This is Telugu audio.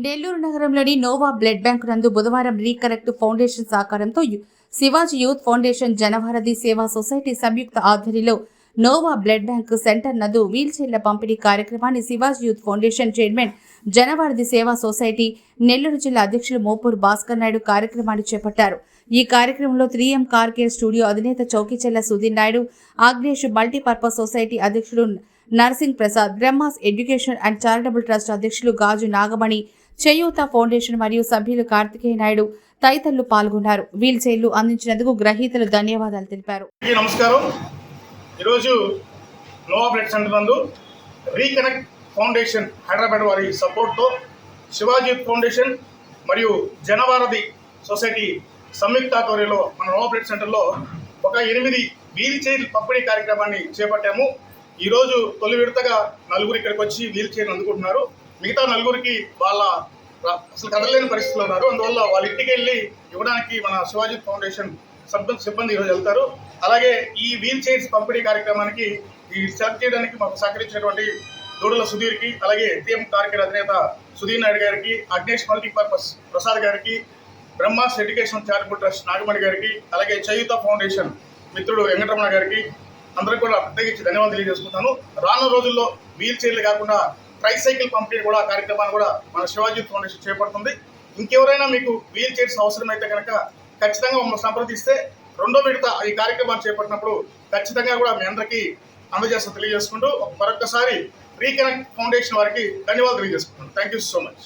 నెల్లూరు నగరంలోని నోవా బ్లడ్ బ్యాంక్ నందు బుధవారం రీకనెక్ట్ ఫౌండేషన్ సహకారంతో శివాజీ యూత్ ఫౌండేషన్ జనభారతి సేవా సొసైటీ సంయుక్త ఆధ్వర్యంలో నోవా బ్లడ్ బ్యాంక్ సెంటర్ నందు వీల్చైర్ల పంపిణీ కార్యక్రమాన్ని శివాజీ యూత్ ఫౌండేషన్ చైర్మన్ జనభారతి సేవా సొసైటీ నెల్లూరు జిల్లా అధ్యక్షులు మోపూరు భాస్కర్ నాయుడు కార్యక్రమాన్ని చేపట్టారు. ఈ కార్యక్రమంలో 3M కార్ కేర్ స్టూడియో అధినేత చౌకిచెల్ల సుధీర్ నాయుడు, ఆగ్నేష్ మల్టీపర్పస్ సొసైటీ అధ్యక్షులు nursing Prasad, Brahma's education and charitable trust అధ్యక్షులు గాజు నాగమణి, చేయూత ఫౌండేషన్ మరియు సభ్యులు కార్తికేయ నాయుడు తదితరులు పాల్గొన్నారు. వీల్ చైర్లు అందించినందుకు గ్రహీతలు ధన్యవాదాలు తెలిపారు. నమస్కారం. ఈరోజు నోవా బ్లడ్ సెంటర్ నందు రీకనెక్ట్ ఫౌండేషన్ హైదరాబాద్ వారి సపోర్ట్తో శివాజీ ఫౌండేషన్ మరియు జనభారతి సొసైటీ సంయుక్త ఆధ్వర్యంలో మన నోవా బ్లడ్ సెంటర్లో ఒక 8 వీల్ చైర్ పంపిణీ కార్యక్రమాన్ని చేపట్టాము. ఈరోజు తొలి విడతగా 4 ఇక్కడికి వచ్చి వీల్ చైర్లు అందుకుంటున్నారు. మిగతా 4కి వాళ్ళ అసలు కదలలేని పరిస్థితులు ఉన్నారు. అందువల్ల వాళ్ళ ఇంటికి వెళ్ళి ఇవ్వడానికి మన శివాజీ ఫౌండేషన్ సిబ్బంది ఈరోజు వెళ్తారు. అలాగే ఈ వీల్ చైర్స్ పంపిణీ కార్యక్రమానికి ఈ సెలెక్ట్ చేయడానికి మాకు సహకరించినటువంటి దూడల సుధీర్కి, అలాగే 3M కార్ కేర్ అధినేత సుధీర్ నాయుడు గారికి, అగ్నేష్ మల్టీపర్పస్ ప్రసాద్ గారికి, Brahma's education charitable trust Nagamani గారికి, అలాగే చేయూత ఫౌండేషన్ మిత్రుడు వెంకటరమణ గారికి అందరికీ కూడా ప్రత్యేకించి ధన్యవాదాలు తెలియజేసుకుంటాను. రానున్న రోజుల్లో వీల్ చైర్లు కాకుండా ట్రైసైకిల్ పంపిణీ కూడా కార్యక్రమాన్ని కూడా మన శివాజీ ఫౌండేషన్ చేపడుతుంది. ఇంకెవరైనా మీకు వీల్ చైర్స్ అవసరమైతే కనుక ఖచ్చితంగా మమ్మల్ని సంప్రదిస్తే 2వ విడత ఈ కార్యక్రమాన్ని చేపట్టినప్పుడు ఖచ్చితంగా కూడా మీ అందరికీ అందజేస్తా తెలియజేసుకుంటూ మరొకసారి రీకనెక్ట్ ఫౌండేషన్ వారికి ధన్యవాదాలు తెలియజేసుకుంటాను. Thank you so much.